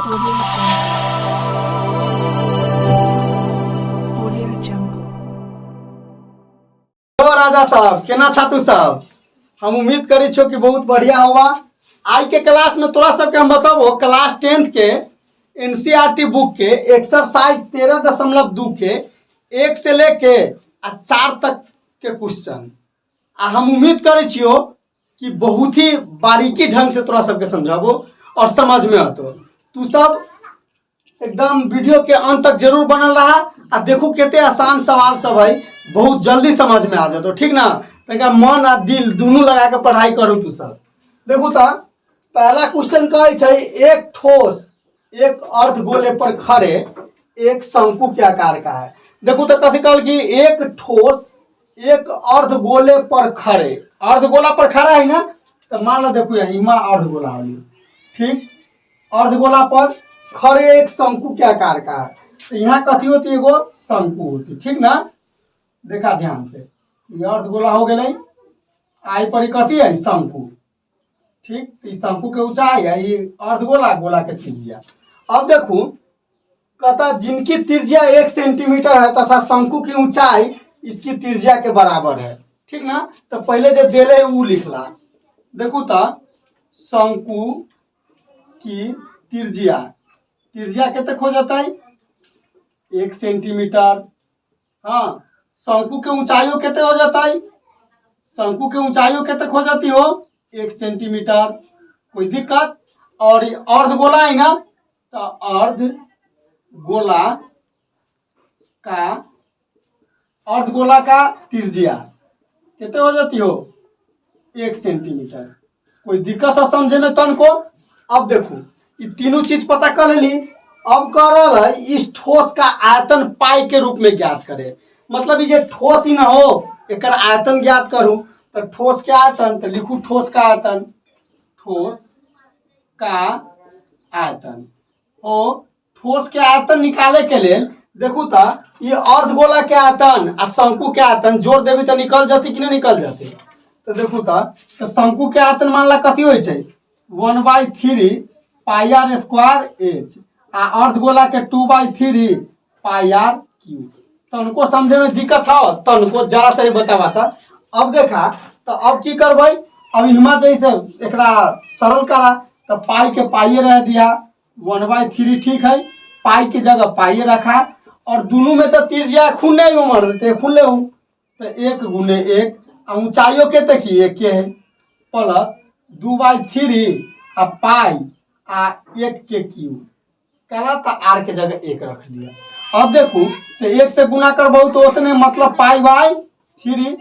Audio Jungle. तो राजा साहब केना छात्र साहब हम उम्मीद करी छो कि बहुत बढ़िया होगा। आज के क्लास में तोरा सबके हम बताबो क्लास 10th के एनसीईआरटी बुक के एक्सरसाइज 13.2 के 1 से लेके 4 तक के क्वेश्चन हम उम्मीद करे छियो कि बहुत ही बारीकी ढंग से तोरा सबके समझाबो और समझ में आतो। तू सब एकदम वीडियो के अंत तक जरूर बनल रहा आ देखू केते आसान सवाल सब है, बहुत जल्दी समझ में आ जातो। ठीक ना, तनिका मन आ दिल दोनों लगा के पढ़ाई करू। तू सब देखू तो पहला क्वेश्चन कहे छै एक ठोस एक अर्धगोले पर खड़े एक शंकु के आकार का है। देखू तो कथी कहल कि एक ठोस एक अर्धगोले पर खड़े, अर्धगोला पर खड़ा है ना, तो मान लो देखो यहाँ अर्धगोला हो, ठीक, अर्धगोला पर खड़े एक शंकु के आकार का है। तो यहाँ कथी होती है, एगो शंकु होती, ठीक ना। देखा ध्यान से, ये अर्धगोला हो गए, आई पर कथी है शंकु, ठीक। तो शंकु के ऊंचाई है, ये अर्धगोला गोला के त्रिज्या। अब देखो कहता जिनकी त्रिज्या 1 सेंटीमीटर है तथा शंकु की ऊंचाई इसकी त्रिज्या के बराबर है, ठीक ना। तो पहले जो देले वो लिखला। देखो तो शंकु की त्रिज्या, त्रिज्या कितने हो जाता है 1 सेंटीमीटर। हाँ, शंकु के ऊंचाइयों कितने हो जाता है, शंकु के ऊंचाइयों कितने हो जाती हो 1 सेंटीमीटर, कोई दिक्कत। और अर्धगोला है ना, तो अर्धगोला का त्रिज्या कितने हो जाती हो 1 सेंटीमीटर, कोई दिक्कत है समझे में तन को। अब देखो ये तीनों चीज पता कर ली। अब कह रहा है इस ठोस का आयतन पाई के रूप में ज्ञात करे, मतलब ये ठोस ही ना हो एक आयतन ज्ञात करूं। तो ठोस के आयतन, तो लिखू ठोस का आयतन, ठोस का आयतन। ओ ठोस के आयतन निकाले के लिए देखू तो ये अर्धगोला के आयतन आ शंकु के आयतन जोड़ देवी तो निकल जाती कि नहीं निकल जाती। तो देखू तो शंकु के आयतन मान ला कथी हो 1/3 पाई आर स्क्वायर एच आ अर्धगोला के 2/3 पाई आर क्यू। तनको समझे में दिक्कत हो तनको जरा से ही बतावा था। अब देखा तो अब की करबै, अब हिमा जैसे एकरा सरल करा, तो पाई के पाइए रह दिया 1/3, ठीक है, पाई की जगह पाइए रखा। और दोनों में तो त्रिज्या खूने उमर देते खूने हूँ, तो 1 गुने 1 ऊंचाइयों के तक एक है, प्लस 2/3 आ पाई आ 1 के क्यू कला, तो आर के जगह 1 रख लिया। अब देखो तो 1 से गुना करबो तो उतने, मतलब पाई/3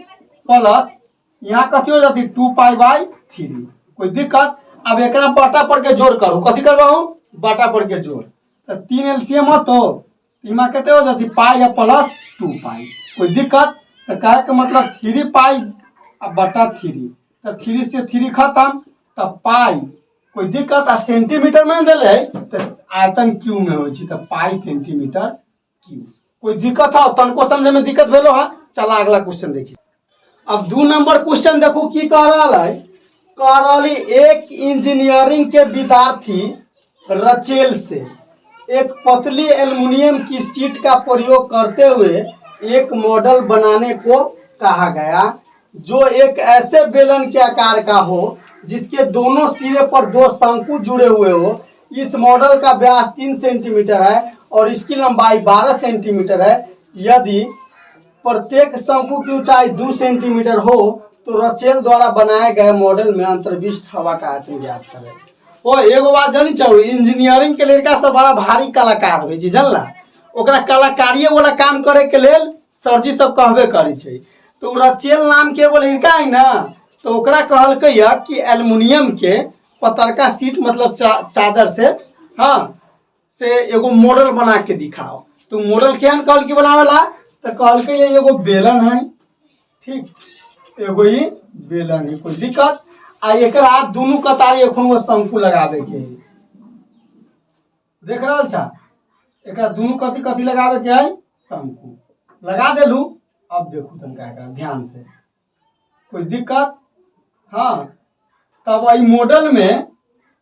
प्लस यहाँ कथी हो जाती 2पाई/3, कोई दिक्कत। अब एक बटा पर के जोड़ करूँ, कथी करबो बटा पर के जोड़, तो 3 एलसीएम तो इमा कहते हो जाती पाई या प्लस 2 पाई, कोई दिक्कत। तो कहे के मतलब 3 पाई बटा 3, तो 3 से 3 खत्म, तो पाई, कोई दिक्कत। आ सेंटीमीटर में दिले तो आयतन क्यू में हो, तो पाई सेंटीमीटर क्यू, कोई दिक्कत हो तनको समझे में दिक्कत भेलो है। चला अगला क्वेश्चन देखिए। अब 2 नंबर क्वेश्चन देखो की कह रहा है, कह रही एक इंजीनियरिंग के विद्यार्थी रचेल से एक पतली एल्युमिनियम की शीट का प्रयोग करते हुए एक मॉडल बनाने को कहा गया जो एक ऐसे बेलन के आकार का हो जिसके दोनों सिरे पर 2 शंकु जुड़े हुए हो। इस मॉडल का व्यास 3 सेंटीमीटर है और इसकी लंबाई 12 सेंटीमीटर है। यदि प्रत्येक शंकु की ऊंचाई 2 सेंटीमीटर हो तो रचेल द्वारा बनाए गए मॉडल में अंतर्विष्ट हवा का आयतन ज्ञात करें। ओ एगो बात जानी चाहिए, इंजीनियरिंग के लड़का सब बड़ा भारी कलाकार हो जानला, ओकरा कलाकारिये वाला काम करे के लेल सरजी सब कहबे करे छै। तो रचेल नाम के एगो लड़का है ना, तो ओकरा कहलकै कि एल्युमिनियम के पतरका सीट मतलब चादर से, हाँ, से एगो मॉडल बना के दिखाओ। तो मॉडल केहन कहल के बनावेला, तो कहलकै एगो बेलन है, ठीक, एगो ही बेलन है, कोई दिक्कत। आ एकरा दोनों कतारी एखन शंकु लगावे के है, देख रहा छा, एकरा दोनों कथी कथी लगावे के है शंकु लगा देलू। अब देखू तनका एकरा ध्यान से, कोई दिक्कत। हाँ, तब आई मॉडल में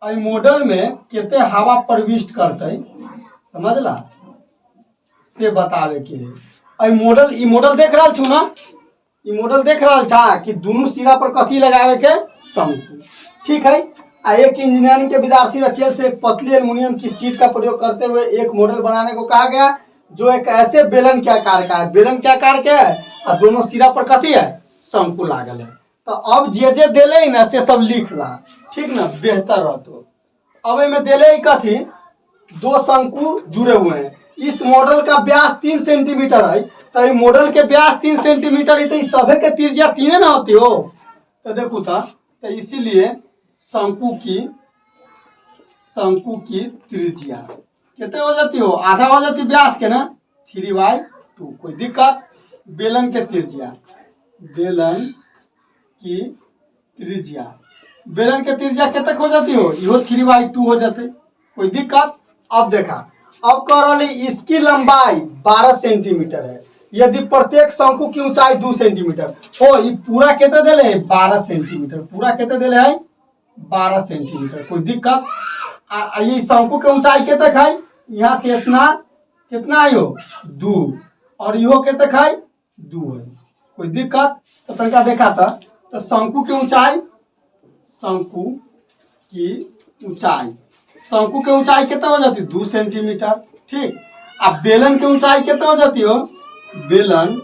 एहि मॉडल में केते हवा प्रविष्ट करते समझला से बतावे के है। ई मॉडल देख रहा छू ना, ई मॉडल देख रहा छा कि दोनों सिरा पर कथी लगावे के, शंकु। ठीक है। एक इंजीनियरिंग के विद्यार्थी रचेल से एक पतली एल्युमिनियम की शीट का प्रयोग करते हुए एक मॉडल बनाने को कहा गया जो एक ऐसे बेलन के आकार का है, बेलन के आकार के है और दोनों सिरा पर कथी है, शंकु लागल है। तो अब जे देले ना से सब लिख ला, ठीक ना, बेहतर रहतो। अब में देले कथी, दो शंकु जुड़े हुए हैं। इस मॉडल का व्यास 3 सेंटीमीटर है, तो मॉडल के व्यास 3 सेंटीमीटर है, तो सभे के त्रिज्या 3 ना होती हो। तो देखो तो इसीलिए शंकु की त्रिज्या कितने हो जाती हो, आधा हो जाती व्यास के ना, 3/2। कोई दिक्कत। बेलन के त्रिज्या, बेलन की त्रिज्या कितने हो जाती हो, इहो 3/2 हो जाते। कोई दिक्कत। अब देखा, अब कह रही इसकी लंबाई 12 सेंटीमीटर है यदि प्रत्येक शंकु की ऊंचाई 2 सेंटीमीटर हो। ये पूरा कितने देले है, 12 सेंटीमीटर। पूरा कितने देले है, 12 सेंटीमीटर। कोई दिक्कत। ये शंकु के ऊंचाई कितने है, यहाँ से इतना कितना है, 2, और यो कितने है, 2 है। कोई दिक्कत। तो तरीका देखा था, तो शंकु की ऊंचाई कितना हो जाती, 2 सेंटीमीटर। ठीक। अब बेलन की ऊंचाई कितना हो जाती हो, बेलन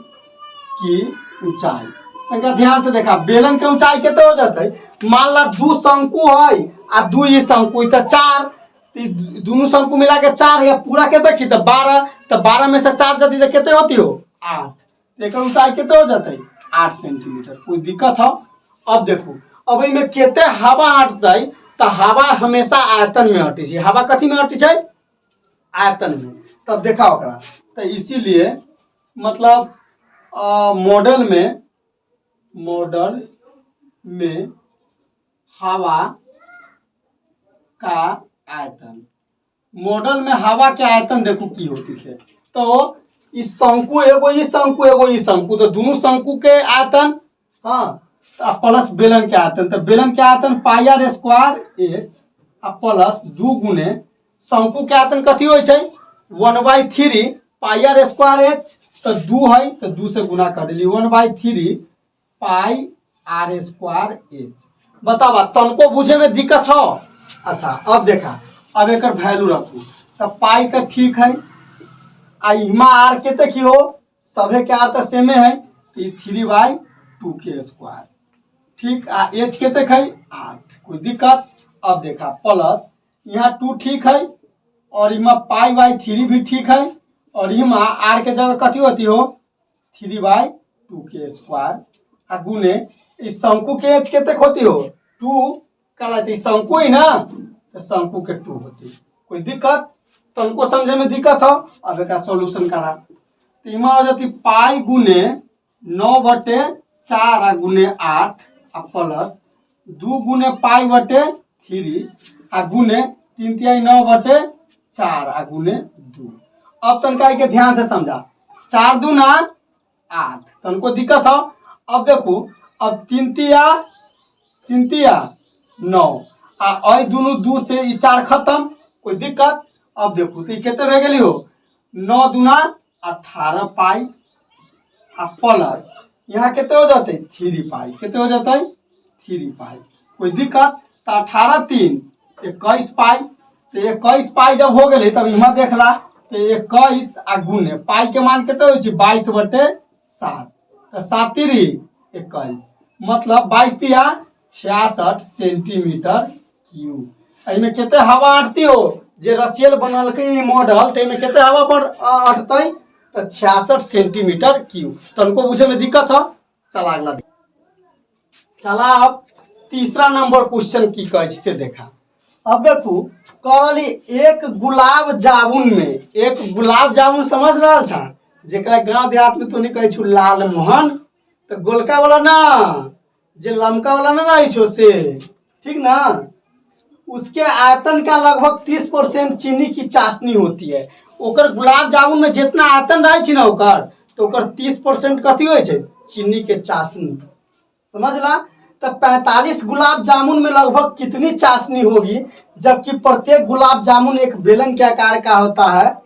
की ऊंचाई तनिका ध्यान से देखा, बेलन के ऊंचाई कितना हो जाता है। मान ला 2 शंकु है आ 2 ये शंकु, तो 4, दोनों शंकु मिला के 4 है। पूरा के देखी तो 12, तो 12 में से 4 जाती तो कितने होती हो, 8। एक ऊंचाई कितने हो जाते, 8 सेंटीमीटर। कोई दिक्कत हो। अब देखो, अब में कितने हवा हटते, तो हवा हमेशा आयतन में हटी है। हवा कथी में हटी है, आयतन में। तब देखा ओकरा, तो इसीलिए मतलब मॉडल में हवा का आयतन, मॉडल में हवा के आयतन देखो की होती से। तो इस शंकु एगो ई शंकु एगो ई शंकु, तो दोनों शंकु के आयतन, हाँ, प्लस बेलन के आयतन। तो बेलन के आयतन πr² h प्लस 2 गुने शंकु के आयतन कथी हो 1/3 πr² h। तो 2 है, तो 2 से गुना कर दिली, 1/3 πr² h। बतावा तनको बुझे में दिक्कत हो। अच्छा, अब देखा, अब एक वैल्यू रखू, तो पाई का ठीक है। इमा आर के तक हो, सभे के आर तो सेमे है, तो 3/2 के स्क्वायर। ठीक। एच के तक है 8। कोई दिक्कत। अब देखा, प्लस यहाँ 2 ठीक है, और इमा π/3 भी ठीक है, और इमा आर के जगह कथी होती हो, 3/2 के स्क्वायर। गुने इस शंकु के एच के तक होती हो 2 कहलाती, शंकु ही ना, तो शंकु के 2 होती। कोई दिक्कत। तनको समझे में दिक्कत हो। अब एक सॉल्यूशन करा, तो इमा हो जाती पाई गुने 9/4 गुने 8 प्लस 2 गुने π/3 गुने 3 तिहाई 9/4 गुने 2। अब तनका के ध्यान से समझा, 4 दूना 8, तनको दिक्कत हो। अब देखो, अब 3 तिया 9 दोनों 2 से 4 खत्म। कोई दिक्कत। अब देखो, तो कितने रह गई हो, 9 दूना 18 पाई प्लस यहाँ कितने हो जाते, 3 पाई। कितने हो जाते, 3 पाई। कोई दिक्कत। तो 18 3 21 पाई। तो 21 पाई जब हो गए, तब यहाँ देखला, तो 21 गुने पाई के मान कितने हो, 22/7। तो 7 3 21, मतलब 22 तिया 66 सेंटीमीटर क्यूब। इनमें कितने हवा अटती हो, जे रचेल बनल के मॉडल, तो इनमें कितने हवा पर अटते, तो 66 सेंटीमीटर क्यूब। तनको बुझे में दिक्कत हो। चला अगला। चला अब तीसरा नंबर क्वेश्चन की कह से देखा। अब देखू, कहली एक गुलाब जामुन समझ रहा था, जेकरा गांव देहात में तो नहीं कहे छु लाल मोहन, तो गोलका वाला ना, जे लमका वाला ना रही छो से, ठीक ना। उसके आयतन का लगभग 30% चीनी की चाशनी होती है। ओकर गुलाब जामुन में जितना आयतन रहे ना ओकर, तो ओकर 30% कथी हो चीनी के चाशनी। समझला। तो 45 गुलाब जामुन में लगभग कितनी चाशनी होगी, जबकि प्रत्येक गुलाब जामुन एक बेलन के आकार का होता है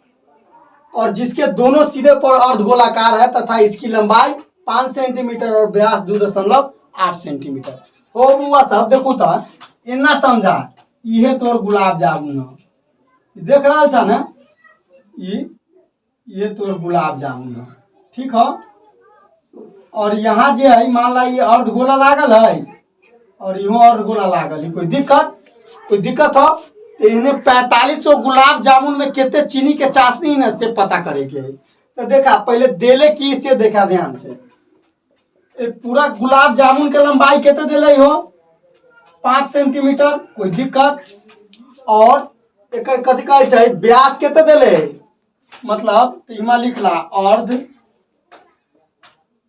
और जिसके दोनों सिरे पर अर्धगोलाकार है तथा इसकी लंबाई 5 सेंटीमीटर और व्यास 2.8 सेंटीमीटर। हो बुआ साहब देखू तो इतना समझा, ये तोर गुलाब जामुन है, देख रहा था ना, ये तोर गुलाब जामुन है, ठीक है। और यहाँ जे है मान ला ये अर्धगोला लागल है और यूं अर्धगोला लागल है, कोई दिक्कत हो तो इन्हें 45 गुलाब जामुन में कितने चीनी के चाशनी न से पता करे के है। तो देखा पहले देले की से देखा ध्यान से, पूरा गुलाब जामुन के लंबाई कितने दिले हो 5 सेंटीमीटर, कोई दिक्कत। और एक कथी कहे चाहिए व्यास कितने दिले, मतलब तो इमा लिखला अर्ध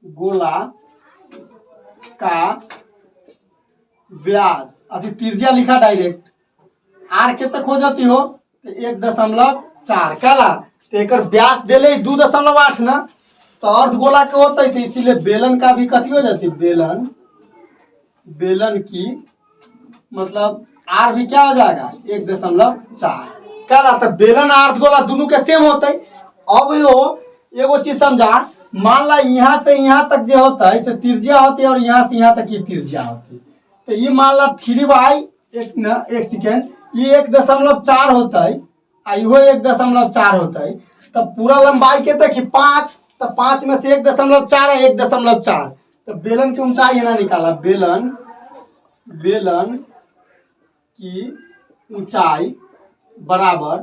गोला का व्यास, अति त्रिज्या लिखा डायरेक्ट, आर के तक हो जाती हो तो 1.4 काला, तो एक व्यास दिले 2.8 ना, तो अर्धगोला के होता है, तो इसीलिए बेलन का भी कथी हो जाती, बेलन की मतलब आर भी क्या हो जाएगा 1.4 काला, तो बेलन अर्धगोला दोनों के सेम होता है। अब यो एगो चीज समझा, मान ला यहाँ से यहाँ तक जो होता है इसे त्रिज्या होती है और यहाँ से यहाँ तक की त्रिज्या होती है, तो ये मान ला 3/, एक सेकेंड, ये 1.4 होता है, इहो 1.4 होता है, तो पूरा लंबाई के तक 5, तो 5 में से 1.4 है 1.4, तो बेलन की ऊंचाई है ना निकाला, बेलन की ऊंचाई बराबर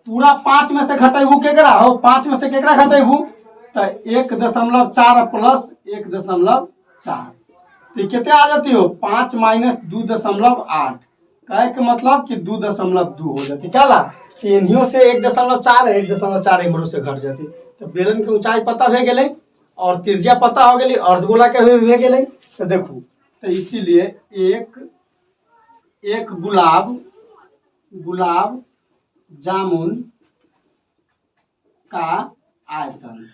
पूरा 5 में से घटेबू केकरा हो, 5 में से केकरा घटेबू, तो 1.4 प्लस 1.4, तो कितने आ जाती हो 5 माइनस 2.8, कहे के मतलब कि 2.2 हो जाती, क्या ला इन्हीं से 1.4 है 1.4 इमरो से घट जाती, तो बेलन की ऊंचाई पता भे गए और त्रिज्या पता हो गई, अर्धगोला के भी भे गए। तो देखो तो इसीलिए एक गुलाब जामुन का आयतन,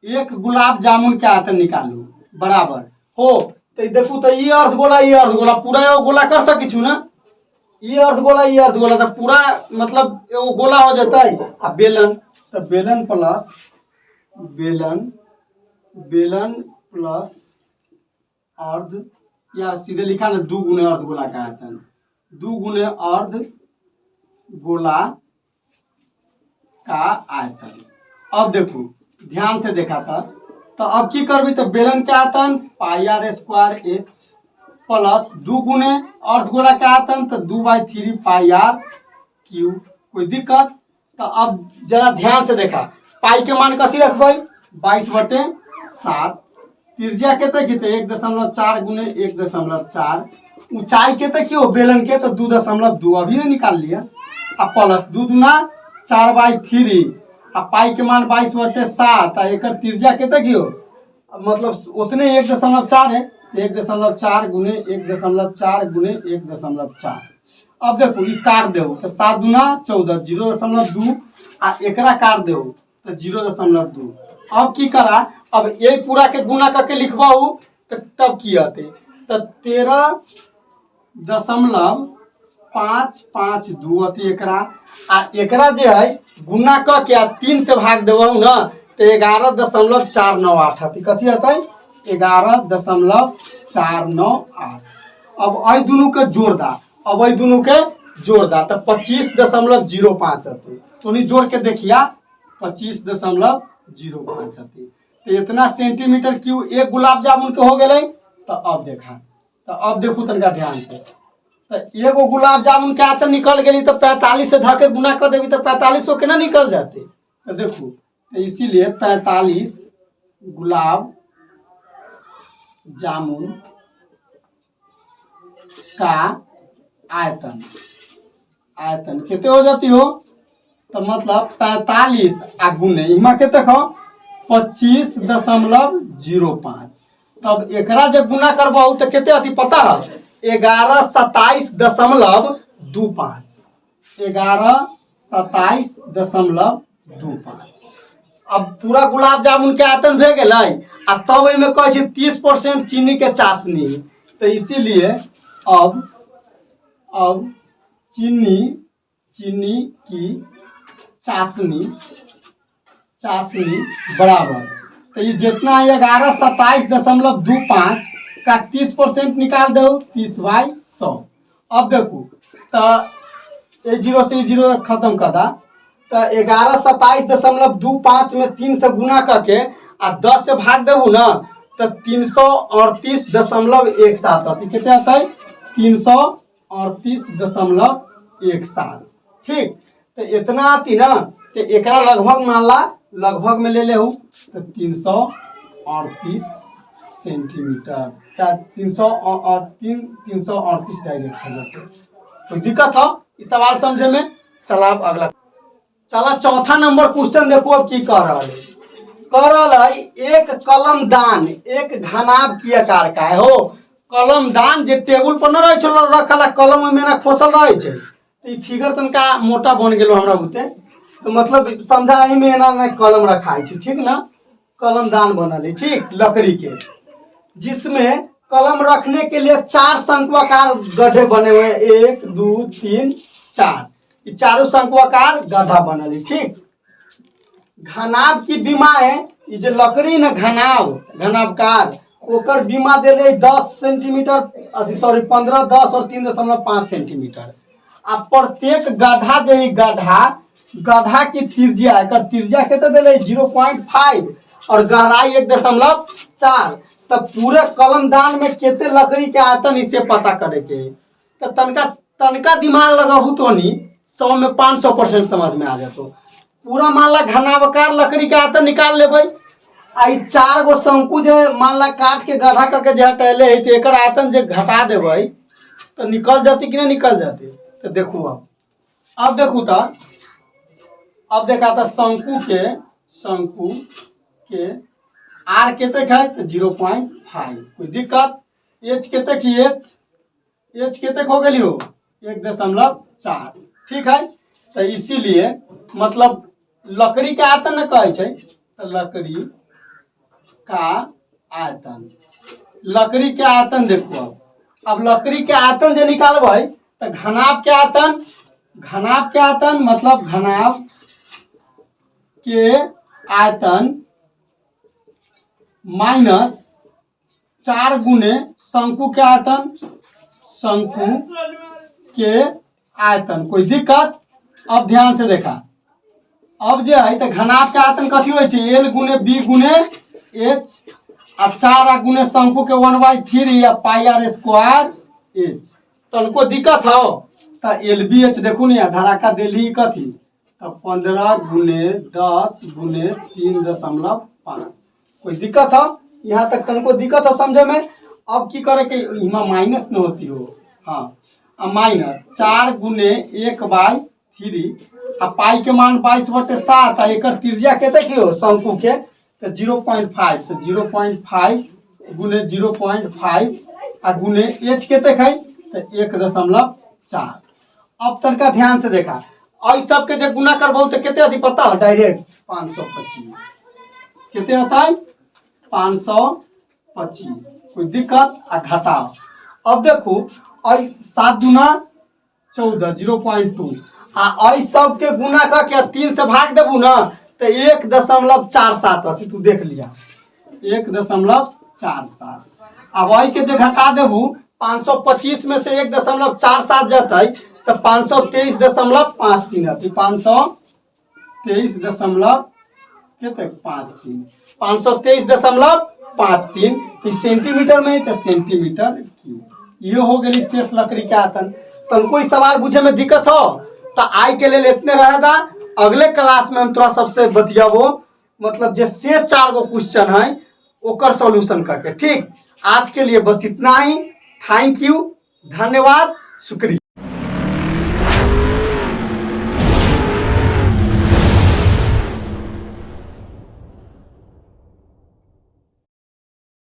एक गुलाब जामुन के आयतन निकालू बराबर हो, तो देखू तो ये अर्धगोला पूरा एगो गोला कर सकी छू ना, ये अर्धगोला तो पूरा मतलब एगो गोला हो जाता है। अब बेलन, तो बेलन प्लस अर्ध, या सीधे लिखा ना 2 गुने अर्धगोला का आयतन, 2 गुने अर्धगोला का आयतन। अब देखो ध्यान से देखा था, तो अब की करबी, तो बेलन के आयतन πr² h प्लस 2 गुने अर्धगोला के आयतन तो 2/3 πr³, कोई दिक्कत। तो अब जरा ध्यान से देखा, पाई के मान कथी रखबै 22/7, त्रिज्या केते की 1.4 गुने 1.4, ऊंचाई केते की हो बेलन के तो 2.2 अभी ने निकाल लिया, अब प्लस 2 दूना 4/3, अब पाई के मान 22/7, एक त्रिज्या केते की हो मतलब उतने 1.4 है, 1.4 गुने 1.4 गुने 1.4। अब देखो ये काट दे तो 7 दूना 14, 0.2 आ एकरा काट दे तो 0.2। अब की करा, अब ये पूरा के गुना करके लिखबाऊ तो तब की आते, तो 13.552 अति एकरा, आ एकरा जे है गुना क के 3 से भाग देबहु ना तो 11.498 अति कथी आता है 11.498। अब आई दोनों के जोड़ दा, तो 25.05 आते, तो नहीं जोड़ के देखिया 25.05 आते, तो इतना सेंटीमीटर क्यूब एक गुलाब जामुन के हो गए। तो अब देखा, तो अब देखू तनका ध्यान से, तो एगो गुलाब जामुन के आयतन निकल गई, तो 45 से धके गुना कर देवी तो 4500 के ना निकल जाते। तो देखो तो इसीलिए 45 गुलाब जामुन का आयतन कितने हो जाती हो, तो मतलब 45 आ गुने इमा कितने हो 25.05, तब एकरा जब गुना करबहु तो कितने आती पता है 1127.25, 1127.25। अब पूरा गुलाब जामुन के आयतन भे गए, आ तब में कहे 30% चीनी के चाशनी, तो इसीलिए अब चीनी की चाशनी बराबर, तो ये जितना है 1127.25 का 30% निकाल दो 30/100। अब देखो तो ये 0 से 0 खत्म कर दा, तो 1127.25 में 3 से गुना करके आ 10 से भाग देबू ना तो 338.17 आती। कितने आता है? 338.17। ठीक, तो इतना आती ना, तो एक लगभग मान ला लगभग में ले ले हूँ तो 338 सेंटीमीटर, चाहे 338 डायरेक्ट हो जाते। कोई दिक्कत हो इस सवाल समझे में? चला अब अगला, चला चौथा नंबर क्वेश्चन देखो अब की कह रहा है। एक कलमदान एक घनाभ की आकार का है हो। कलमदान जे टेबुल पर न रहे छो रखल कलम में ना खोसल रहे छे, तो ई फिगर तनका मोटा बन गेलो हमरा बुते, तो मतलब समझा ही में ना कलम रखा है। ठीक ना, कलमदान बनल है ठीक लकड़ी के, जिसमें कलम रखने के लिए 4 शंक्वाकार गड्ढे बने हुए, 1 2 3 4, ये चारों शंक्वाकार गड्ढा बनल है। ठीक, घनाभ की बीमा है, ये जो लकड़ी न घनाभकार ओकर बीमा देले 10 सेंटीमीटर, 15 10 और 3.5 सेंटीमीटर। आ प्रत्येक गड्ढा जो है गड्ढा की त्रिज्या कितना देले 0.5 और गहराई 1.4। तब पूरे कलमदान में कितने लकड़ी के आयतन इसे पता करे के, तो तनका दिमाग लगाबू तो नहीं 100 में 500% समझ में आ जातो। पूरा मान ला घनाभकार लकड़ी के आयतन निकाल लेबै, आई 4 गो शंकु जे मान ला काट के गड्ढा करके जे हटेले है, तो एकर आयतन जे घटा देबै तो निकल जाती कि नहीं निकल जाती। तो देखू अब देखू तो अब देखा था शंकु के आर केते है तो 0.5। कोई दिक्कत? एच केते की एच केते हो गई हो 1.4। ठीक है, तो इसीलिए मतलब लकड़ी के आयतन न कहे छै, तो लकड़ी के आयतन देखो। अब लकड़ी के आयतन जो निकालबै तो घनाभ के आयतन मतलब घनाभ के आयतन माइनस 4 गुने शंकु के आयतन। कोई दिक्कत? अब ध्यान से देखा, अब जो है तो घनाभ के आयतन कथी हो एल गुने बी गुने एच आ 4 गुने शंकु के 1/3 या पाई आर स्क्वायर एच। तनको दिक्कत हो तो एल बी एच देखू नहीं धराका दिल्ली कथी, तो 15 गुने 10 गुने 3.5। कोई दिक्कत हो यहाँ तक? तनको दिक्कत हो समझे में? अब की करे के इमा माइनस न होती हो, हाँ माइनस 4 गुने 1/3 आ पाई के मान 22/7 आ एकर त्रिज्या केते की हो शंकु के तो 0.5, तो 0.5 गुने 0.5 आ गुने एच केते है तो 1.4। अब तनका ध्यान से देखा, आई सब के जे गुना करबो तो केते आती पता है? डायरेक्ट 525। केते आता है? 525। कोई दिक्कत? आ घटाओ। अब देखो आई 7 गुना 14 0.2 आ आई सब के गुना करके 3 से भाग देबू ना तो 1.47 आती। तू देख लिया 1.47। अब आई के जे घटा देबू 525 में से 1.47 जाते तो 523.53 आती। 523.53 सेंटीमीटर में तो सेंटीमीटर क्यूब। ये हो गई शेष लकड़ी के आयतन। तो कोई सवाल पूछे में दिक्कत हो तो आई के लिए इतने रहेगा। अगले क्लास में हम तोरा सबसे बतियाबो मतलब जे शेष 4 गो क्वेश्चन है ओकर सॉल्यूशन करके। ठीक, आज के लिए बस इतना ही। थैंक यू, धन्यवाद, शुक्रिया।